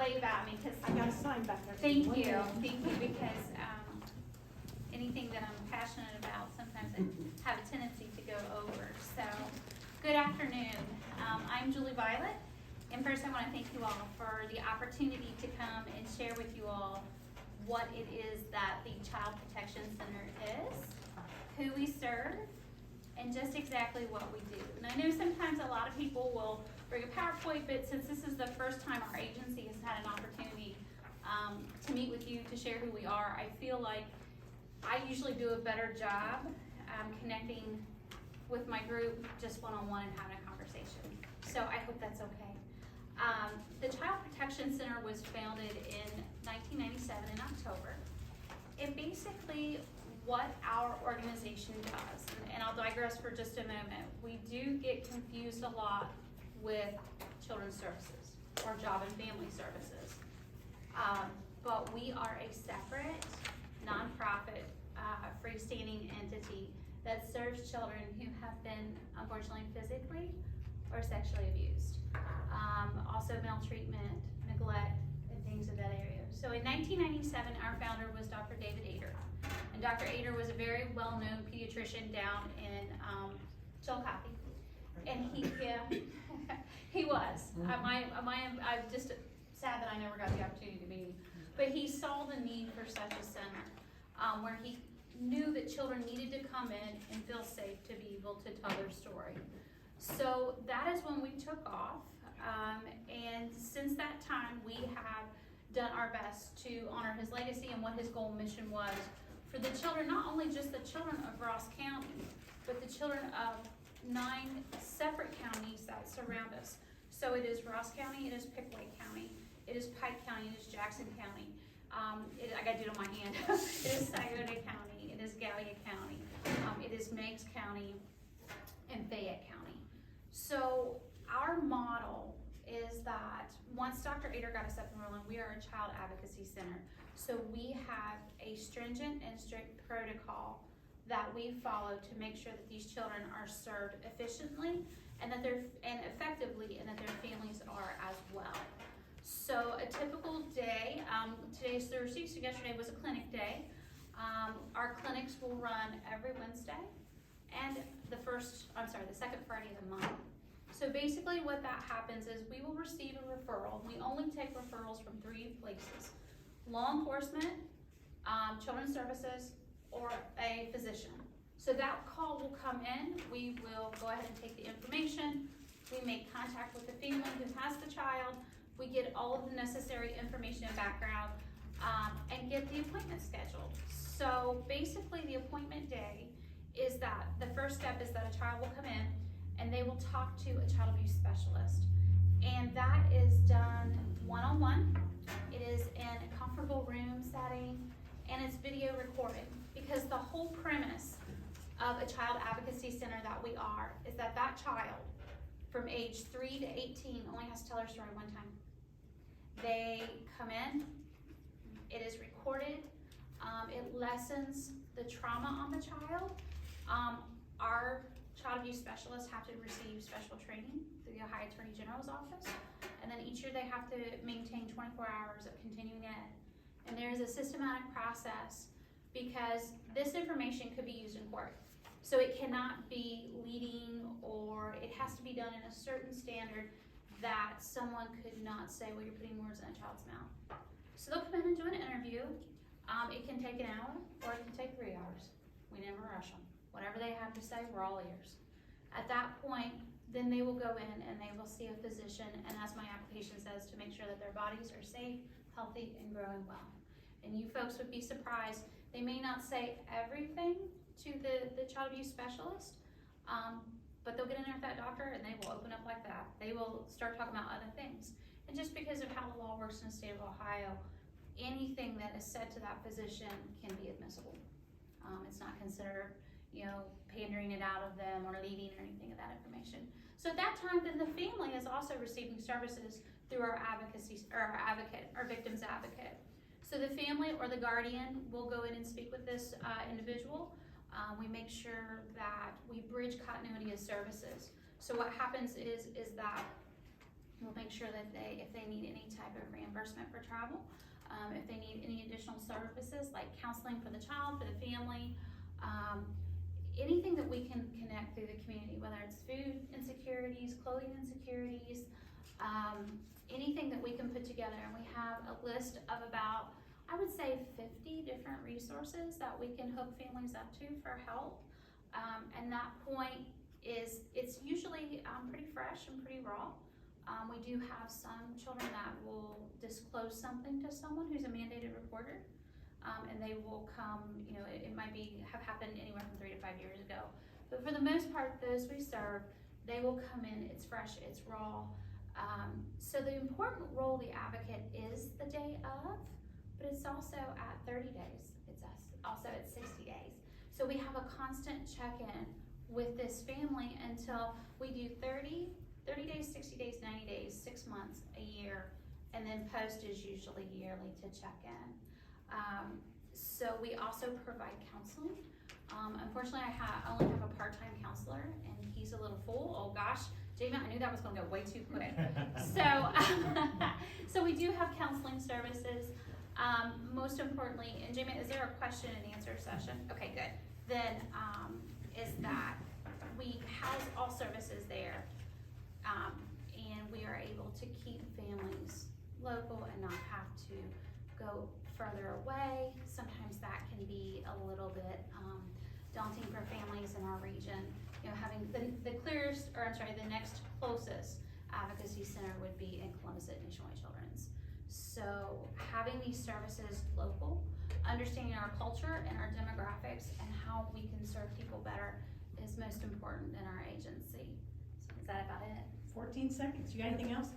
wave at me, because I got a sign back there. thank you, because anything that I'm passionate about, sometimes I have a tendency to go over. So, good afternoon. I'm Julie Violet, and first I want to thank you all for the opportunity to come and share with you all what it is that the Child Protection Center is, who we serve, and just exactly what we do. And I know sometimes a lot of people will bring a PowerPoint, but since this is the first time our agency has had an opportunity to meet with you, to share who we are, I feel like I usually do a better job connecting with my group just one-on-one and having a conversation. So I hope that's okay. The Child Protection Center was founded in 1997 in October. And basically what our organization does, and I'll digress for just a moment, we do get confused a lot with children's services or job and family services. But we are a separate, nonprofit, freestanding entity that serves children who have been unfortunately physically or sexually abused. Also maltreatment, neglect, and things of that area. So in 1997, our founder was Dr. David Ader. And Dr. Ader was a very well-known pediatrician down in Chillicothe. And he was. I'm just sad that I never got the opportunity to meet him. But he saw the need for such a center where he knew that children needed to come in and feel safe to be able to tell their story. So that is when we took off. And since that time, we have done our best to honor his legacy and what his goal and mission was for the children, not only just the children of Ross County, but the children of 9 separate counties that surround us. So it is Ross County, it is Pickaway County, it is Pike County, it is Jackson County. I gotta do it on my hand. It is Scioto County, it is Gallia County, it is Meigs County, and Fayette County. So our model is that once Dr. Ader got us up and rolling, we are a child advocacy center. So we have a stringent and strict protocol that we follow to make sure that these children are served efficiently and effectively, and that their families are as well. So a typical day, today's Thursday, so yesterday was a clinic day. Our clinics will run every Wednesday and the second Friday of the month. So basically what that happens is we will receive a referral. We only take referrals from 3 places: law enforcement, children's services, or a physician. So that call will come in, we will go ahead and take the information, we make contact with the family who has the child, we get all of the necessary information and background, and get the appointment scheduled. So basically the appointment day is that the first step is that a child will come in and they will talk to a child abuse specialist. And that is done one-on-one. It is in a comfortable room setting, and it's video recorded, because the whole premise of a child advocacy center that we are is that that child from age 3 to 18 only has to tell their story one time. They come in, it is recorded, it lessens the trauma on the child. Our child abuse specialists have to receive special training through the Ohio Attorney General's office, and then each year they have to maintain 24 hours of continuing ed. And there is a systematic process, because this information could be used in court. So it cannot be leading, or it has to be done in a certain standard that someone could not say, well, you're putting words in a child's mouth. So they'll come in and do an interview. It can take an hour, or it can take 3 hours. We never rush them. Whatever they have to say, we're all ears. At that point, then they will go in and they will see a physician, and as my application says, to make sure that their bodies are safe, healthy, and growing well. And you folks would be surprised, they may not say everything to the child abuse specialist, but they'll get in there with that doctor and they will open up like that. They will start talking about other things. And just because of how the law works in the state of Ohio, anything that is said to that physician can be admissible. It's not considered, pandering it out of them or leading or anything of that information. So at that time, then the family is also receiving services through our advocacy, or our advocate, our victim's advocate. So the family or the guardian will go in and speak with this individual. We make sure that we bridge continuity of services. So what happens is that we'll make sure that if they need any type of reimbursement, reimbursement for travel. If they need any additional services like counseling for the child, for the family, anything that we can connect through the community, whether it's food insecurities, clothing insecurities, anything that we can put together. And we have a list of about, I would say, 50 different resources that we can hook families up to for help. And that point is, it's usually pretty fresh and pretty raw. We do have some children that will disclose something to someone who's a mandated reporter, and they will come, you know, it might have happened anywhere from 3 to 5 years ago. But for the most part, those we serve, they will come in, it's fresh, it's raw. So the important role of the advocate is the day of, but it's also at 30 days, it's also at 60 days. So we have a constant check-in with this family until we do 30 days, 60 days, 90 days, 6 months, a year, and then post is usually yearly to check in. So we also provide counseling. Unfortunately, I only have a part-time counselor, and he's a little full. Oh gosh, Jamie, I knew that was going to go way too quick. So we do have counseling services. Most importantly, and Jamie, is there a question and answer session? Okay, good. Then is that we house all services there, and we are able to keep families local and not have to go further away. Sometimes that can be a little bit daunting for families in our region. You know, having the next closest advocacy center would be in Columbus at Nationwide Children's. So having these services local, understanding our culture and our demographics and how we can serve people better is most important in our agency. So is that about it? 14 seconds. You got anything else?